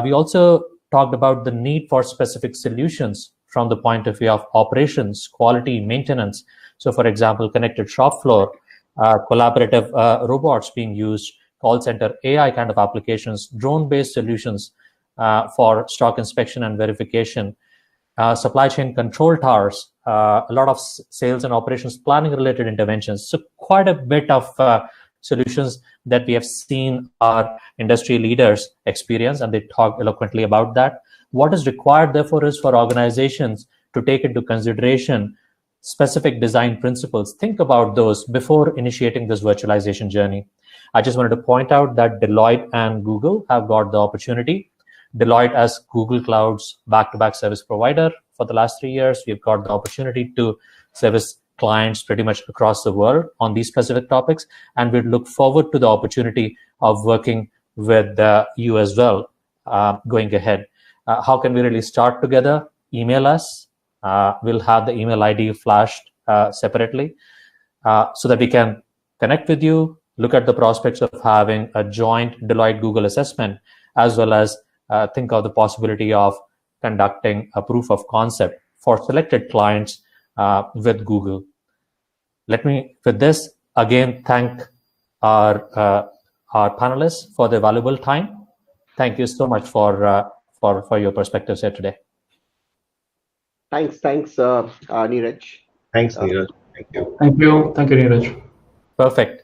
We also talked about the need for specific solutions from the point of view of operations, quality, maintenance. So for example, connected shop floor, collaborative robots being used, call center AI kind of applications, drone-based solutions for stock inspection and verification, supply chain control towers, a lot of sales and operations planning related interventions. So quite a bit of solutions that we have seen our industry leaders experience, and they talk eloquently about that. What is required, therefore, is for organizations to take into consideration specific design principles. Think about those before initiating this virtualization journey. I just wanted to point out that Deloitte and Google have got the opportunity. Deloitte as Google Cloud's back-to-back service provider for the last 3 years. We've got the opportunity to service clients pretty much across the world on these specific topics, and we look forward to the opportunity of working with you as well going ahead. How can we really start together? Email us. We'll have the email ID flashed separately so that we can connect with you, look at the prospects of having a joint Deloitte-Google assessment, as well as think of the possibility of conducting a proof of concept for selected clients with Google. Let me, with this, again, thank our panelists for their valuable time. Thank you so much for your perspectives here today. Thanks, Neeraj. Thanks, Neeraj. Thank you. Thank you, Neeraj. Perfect.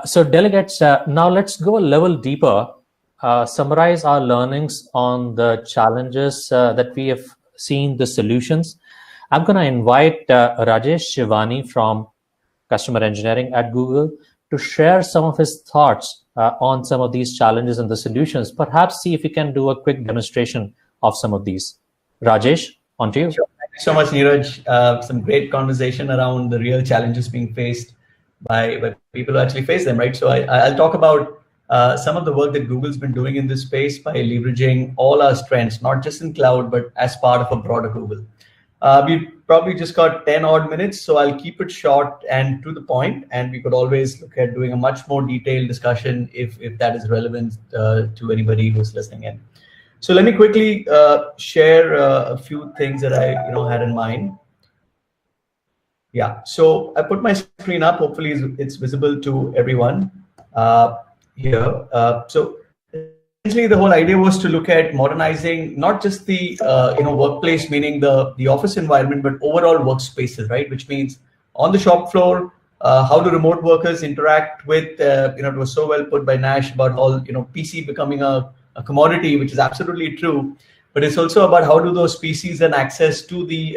So delegates, now let's go a level deeper, summarize our learnings on the challenges that we have seen, the solutions. I'm going to invite Rajesh Shivani from Customer Engineering at Google to share some of his thoughts on some of these challenges and the solutions. Perhaps see if we can do a quick demonstration of some of these. Rajesh, on to you. Sure. Thank you so much, Neeraj. Some great conversation around the real challenges being faced by people who actually face them, right? So I'll talk about some of the work that Google's been doing in this space by leveraging all our strengths, not just in cloud, but as part of a broader Google. We've probably just got 10 odd minutes, so I'll keep it short and to the point, and we could always look at doing a much more detailed discussion if that is relevant to anybody who's listening in. So let me quickly share a few things that I had in mind. Yeah, so I put my screen up. Hopefully it's visible to everyone here. So essentially the whole idea was to look at modernizing not just the workplace, meaning the office environment, but overall workspaces, right? Which means on the shop floor, how do remote workers interact with, it was so well put by Nash about all, PC becoming a commodity, which is absolutely true. But it's also about how do those PCs then access to the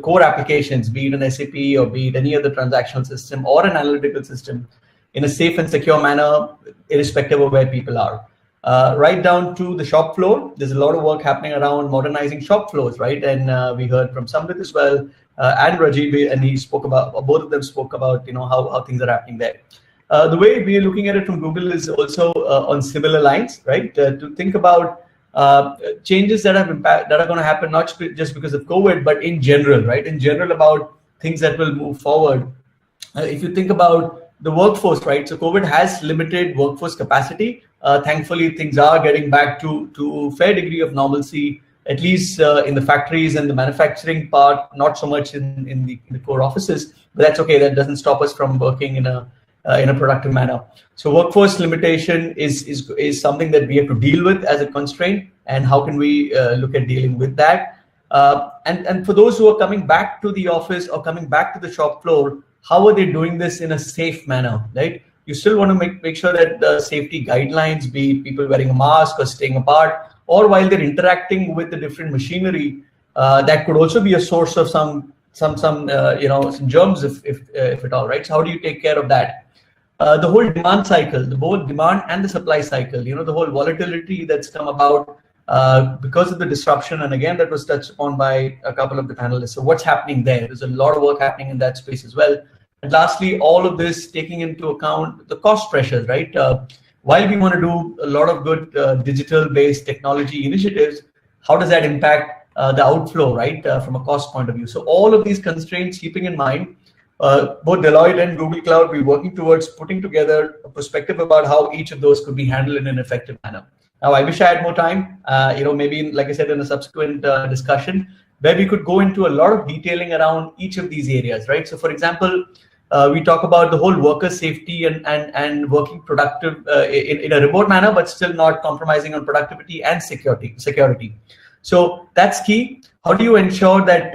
core applications, be it an SAP or be it any other transactional system or an analytical system, in a safe and secure manner, irrespective of where people are. right down to the shop floor. There's a lot of work happening around modernizing shop floors, right? And we heard from Samit as well, and Rajiv, and he spoke about, both of them spoke about, how things are happening there. The way we are looking at it from Google is also on similar lines, right? To think about changes that are going to happen not just because of COVID, but in general, right? In general, about things that will move forward. If you think about the workforce, right? So COVID has limited workforce capacity. Thankfully, things are getting back to a fair degree of normalcy, at least in the factories and the manufacturing part, not so much in the core offices, but that's okay. That doesn't stop us from working in a productive manner. So workforce limitation is something that we have to deal with as a constraint, and how can we look at dealing with that? And for those who are coming back to the office or coming back to the shop floor, how are they doing this in a safe manner, right? You still want to make sure that the safety guidelines, be people wearing a mask or staying apart, or while they're interacting with the different machinery, that could also be a source of some germs, if at all, right? So how do you take care of that? The whole demand cycle, the both demand and the supply cycle, the whole volatility that's come about because of the disruption, and again that was touched upon by a couple of the panelists. So what's happening there? There's a lot of work happening in that space as well. And lastly, all of this taking into account the cost pressures, right? While we want to do a lot of good digital-based technology initiatives, how does that impact the outflow, right, from a cost point of view? So all of these constraints, keeping in mind, both Deloitte and Google Cloud, we're working towards putting together a perspective about how each of those could be handled in an effective manner. Now, I wish I had more time, maybe, like I said, in a subsequent discussion, where we could go into a lot of detailing around each of these areas, right? So, for example, we talk about the whole worker safety and working productive in a remote manner, but still not compromising on productivity and security. So that's key. How do you ensure that,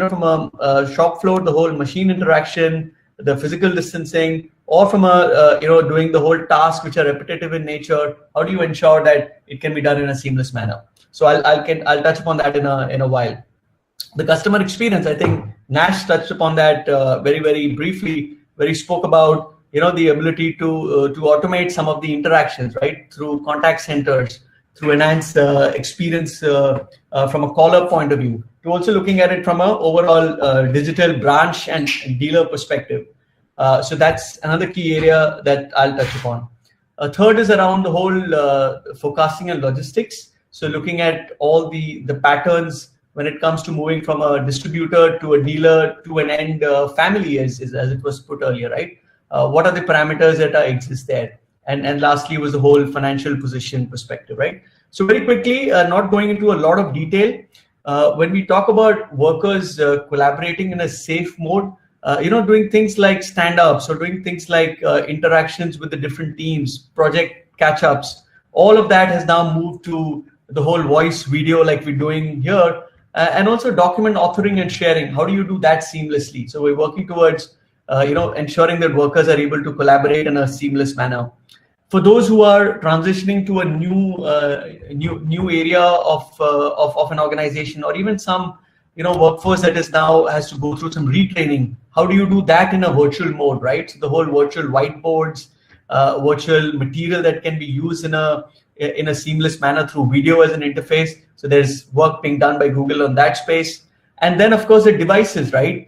from a shop floor, the whole machine interaction, the physical distancing, or from doing the whole tasks which are repetitive in nature, how do you ensure that it can be done in a seamless manner? So I'll touch upon that in a while. The customer experience, I think Nash touched upon that very, very briefly, where he spoke about the ability to automate some of the interactions, right, through contact centers, through enhanced experience from a caller point of view, to also looking at it from an overall digital branch and dealer perspective. So that's another key area that I'll touch upon. A third is around the whole forecasting and logistics. So looking at all the patterns when it comes to moving from a distributor to a dealer to an end family, as it was put earlier, right? What are the parameters that exist there? And lastly was the whole financial position perspective, right? So very quickly, not going into a lot of detail, when we talk about workers collaborating in a safe mode, doing things like stand-ups or doing things like interactions with the different teams, project catch-ups, all of that has now moved to the whole voice video like we're doing here, and also document authoring and sharing. How do you do that seamlessly? So we're working towards, ensuring that workers are able to collaborate in a seamless manner. For those who are transitioning to a new area of an organization, or even some workforce that is now has to go through some retraining, how do you do that in a virtual mode, right? So the whole virtual whiteboards, virtual material that can be used in a seamless manner through video as an interface. So there's work being done by Google on that space. And then, of course, the devices, right?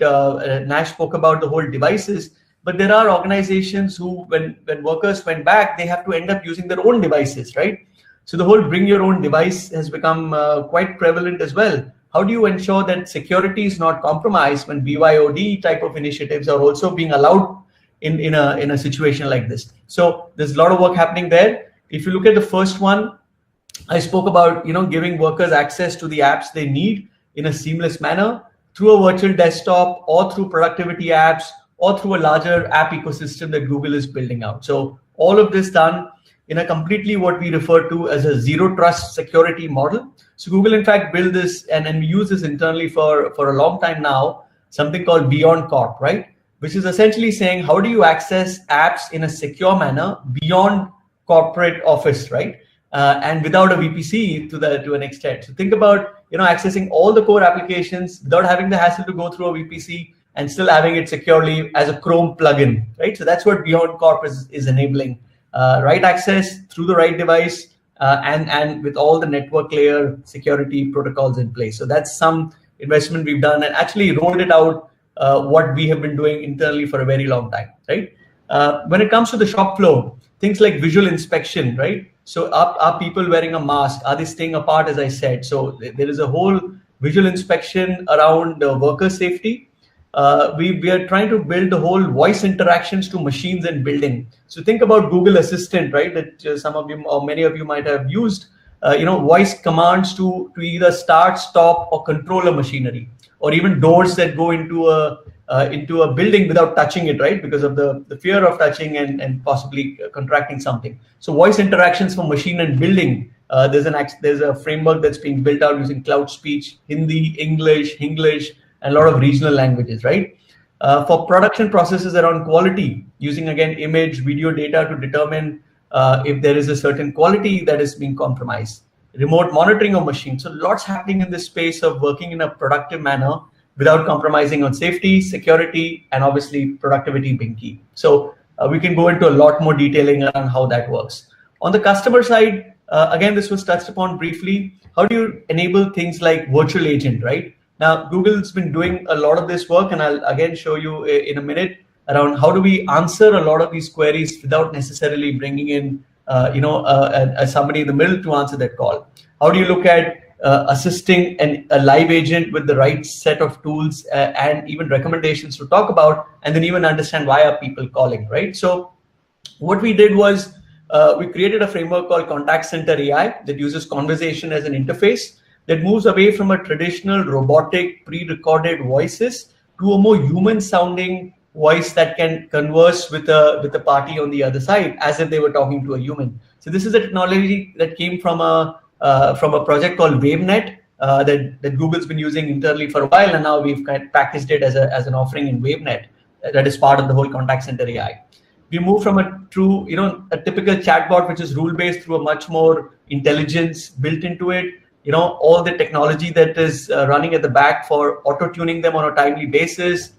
Nash spoke about the whole devices, but there are organizations who, when workers went back, they have to end up using their own devices, right? So the whole bring your own device has become quite prevalent as well. How do you ensure that security is not compromised when BYOD type of initiatives are also being allowed in a situation like this? So there's a lot of work happening there. If you look at the first one, I spoke about giving workers access to the apps they need in a seamless manner through a virtual desktop or through productivity apps or through a larger app ecosystem that Google is building out. So all of this done in a completely what we refer to as a zero trust security model. So Google, in fact, built this and we use this internally for a long time now, something called Beyond Corp, right? Which is essentially saying, how do you access apps in a secure manner beyond corporate office, right? And without a VPC to an extent. So think about accessing all the core applications without having the hassle to go through a VPC and still having it securely as a Chrome plugin, right? So that's what Beyond Corp is enabling. Right access through the right device, and with all the network layer security protocols in place. So that's some investment we've done and actually rolled it out what we have been doing internally for a very long time, right? When it comes to the shop floor, things like visual inspection, right? So are people wearing a mask? Are they staying apart, as I said? So there is a whole visual inspection around worker safety. We are trying to build the whole voice interactions to machines and building. So think about Google Assistant, right? That some of you or many of you might have used, voice commands to either start, stop, or control a machinery, or even doors that go into a building without touching it, right? Because of the fear of touching and possibly contracting something. So voice interactions for machine and building. There's a framework that's being built out using cloud speech, Hindi, English, and a lot of regional languages, right? For production processes around quality, using again image, video data to determine if there is a certain quality that is being compromised. Remote monitoring of machines. So lots happening in this space of working in a productive manner without compromising on safety, security, and obviously productivity being key. So we can go into a lot more detailing on how that works. On the customer side, again, this was touched upon briefly. How do you enable things like virtual agent, right? Now, Google's been doing a lot of this work, and I'll again show you in a minute around how do we answer a lot of these queries without necessarily bringing in somebody in the middle to answer that call. How do you look at assisting a live agent with the right set of tools and even recommendations to talk about, and then even understand why are people calling, right? So what we did was we created a framework called Contact Center AI that uses conversation as an interface that moves away from a traditional robotic pre-recorded voices to a more human sounding voice that can converse with a party on the other side as if they were talking to a human. So this is a technology that came from a project called WaveNet that Google's been using internally for a while, and now we've kind of packaged it as an offering in WaveNet that is part of the whole Contact Center AI. We moved from a typical chatbot, which is rule-based, through a much more intelligence built into it. All the technology that is running at the back for auto-tuning them on a timely basis,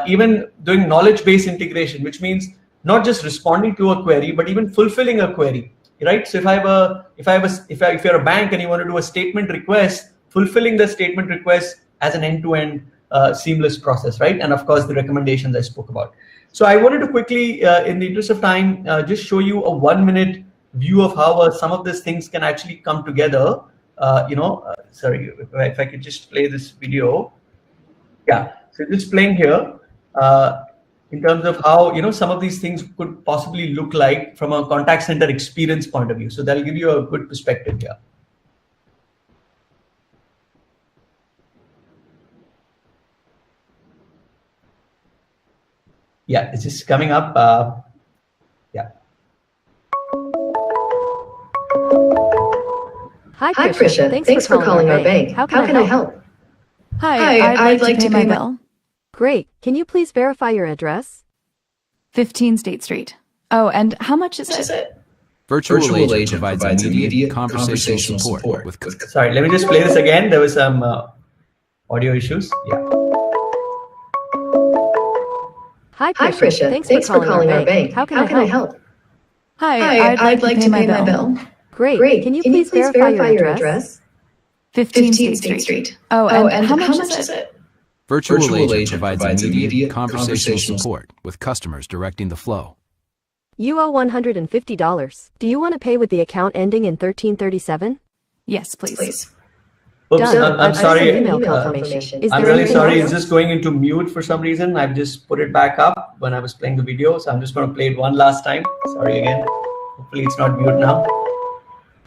even doing knowledge-based integration, which means not just responding to a query, but even fulfilling a query, right? So if you're a bank and you want to do a statement request, fulfilling the statement request as an end-to-end seamless process, right? And of course, the recommendations I spoke about. So I wanted to quickly, in the interest of time, just show you a 1-minute view of how some of these things can actually come together. Sorry, if I could just play this video. Yeah, so just playing here in terms of how some of these things could possibly look like from a contact center experience point of view. So that'll give you a good perspective here. Yeah, it's just coming up. Yeah. Hi, Krisha. Thanks for calling our bank. How can I help? Hi, I'd like to pay my bill. Great. Can you please verify your address? 15 State Street. Oh, and how much is it? Virtual Agent provides immediate conversational support with... Sorry, let me just play this again. There was some audio issues. Yeah. Hi, Krisha. Thanks for calling our bank. How can I help? Hi, I'd like to pay my bill. Great. Can you please verify your address? 15 State Street. Oh, and how much is it? Virtual Agent provides immediate conversational support with customers directing the flow. You owe $150. Do you want to pay with the account ending in 1337? Yes, please. Oops, Done. I'm sorry. Email confirmation. I'm really sorry. It's just going into mute for some reason. I've just put it back up when I was playing the video. So I'm just going to play it one last time. Sorry again. Hopefully it's not mute now.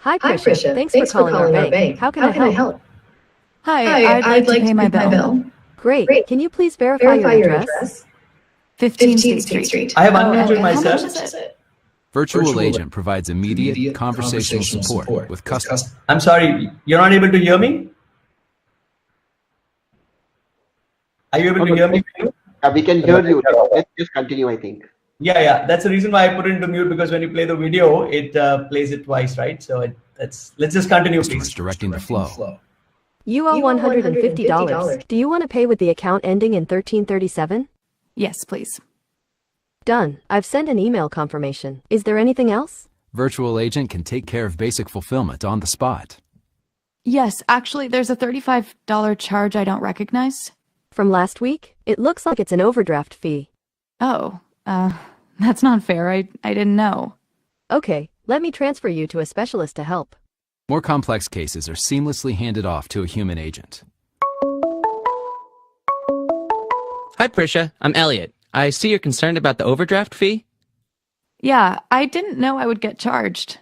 Hi, Krisha. Thanks for calling our bank. How can I help? Hi, I'd like to pay my bill. Great. Can you please verify your address? 15 State Street. I have unmuted myself. How much is it? Virtual Agent provides immediate conversational support with customers. I'm sorry, you're not able to hear me? Are you able to hear me? We can hear you. Let's just continue, I think. Yeah. That's the reason why I put it into mute, because when you play the video, it plays it twice, right? So let's just continue, please. Directing the flow. You owe $150. Do you want to pay with the account ending in 1337? Yes, please. Done. I've sent an email confirmation. Is there anything else? Virtual Agent can take care of basic fulfillment on the spot. Yes, actually, there's a $35 charge I don't recognize. From last week? It looks like it's an overdraft fee. Oh, that's not fair. I didn't know. Okay, let me transfer you to a specialist to help. More complex cases are seamlessly handed off to a human agent. Hi, Prisha. I'm Elliot. I see you're concerned about the overdraft fee. Yeah, I didn't know I would get charged.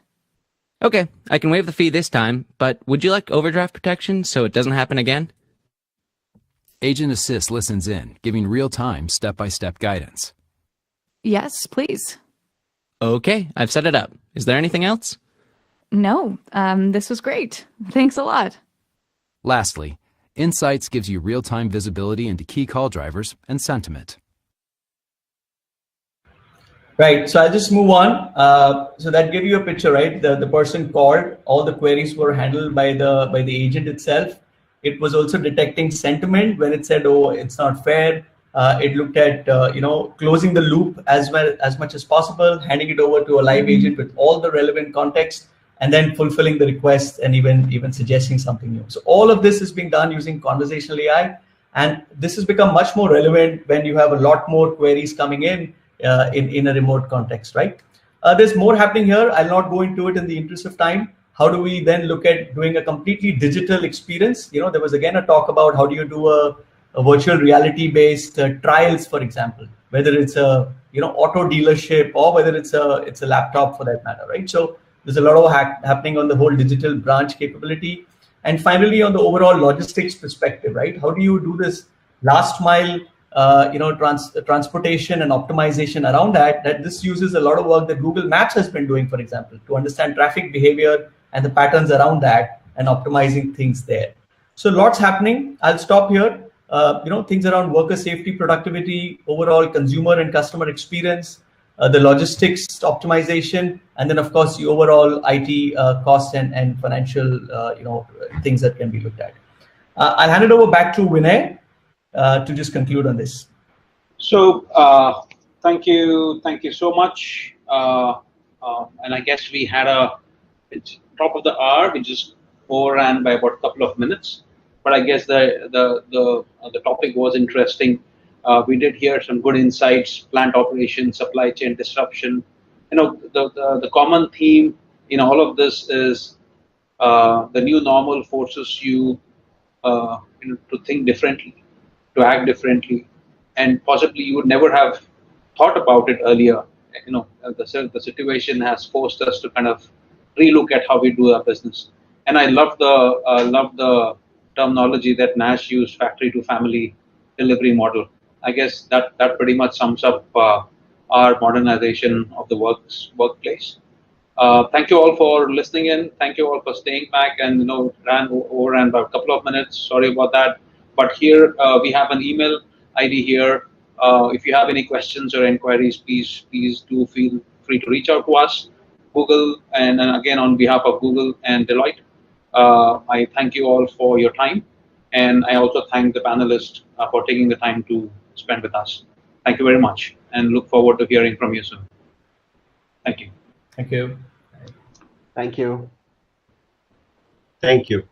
Okay, I can waive the fee this time, but would you like overdraft protection so it doesn't happen again? Agent Assist listens in, giving real-time, step-by-step guidance. Yes, please. Okay, I've set it up. Is there anything else? No, this was great. Thanks a lot. Lastly, Insights gives you real-time visibility into key call drivers and sentiment. Right, so I'll just move on. So that gave you a picture, right? The person called, all the queries were handled by the agent itself. It was also detecting sentiment when it said, oh, it's not fair. It looked at, closing the loop as much as possible, handing it over to a live agent with all the relevant context, and then fulfilling the request and even suggesting something new. So all of this is being done using conversational AI. And this has become much more relevant when you have a lot more queries coming in a remote context, right? There's more happening here. I'll not go into it in the interest of time. How do we then look at doing a completely digital experience? There was again a talk about how do you do a virtual reality based trials, for example, whether it's a auto dealership or whether it's a laptop for that matter, right? So there's a lot of happening on the whole digital branch capability. And finally, on the overall logistics perspective, right? How do you do this last mile, transportation and optimization around that this uses a lot of work that Google Maps has been doing, for example, to understand traffic behavior and the patterns around that and optimizing things there. So lots happening. I'll stop here. Things around worker safety, productivity, overall consumer and customer experience, the logistics optimization, and then of course the overall IT costs and financial things that can be looked at. I'll hand it over back to Vinay to just conclude on this. So thank you so much. And I guess we had it's top of the hour. We just overran by about a couple of minutes, but I guess the topic was interesting. We did hear some good insights: plant operation, supply chain disruption. The common theme in all of this is the new normal forces you to think differently, to act differently, and possibly you would never have thought about it earlier. The situation has forced us to kind of relook at how we do our business. And I love the terminology that Nash used: factory to family delivery model. I guess that pretty much sums up our modernization of the workplace. Thank you all for listening in. Thank you all for staying back and overran by a couple of minutes. Sorry about that. But here we have an email ID here. If you have any questions or inquiries, please do feel free to reach out to us. Google, and again on behalf of Google and Deloitte, I thank you all for your time, and I also thank the panelists for taking the time to spend with us. Thank you very much, and look forward to hearing from you soon. Thank you. Thank you. Thank you. Thank you.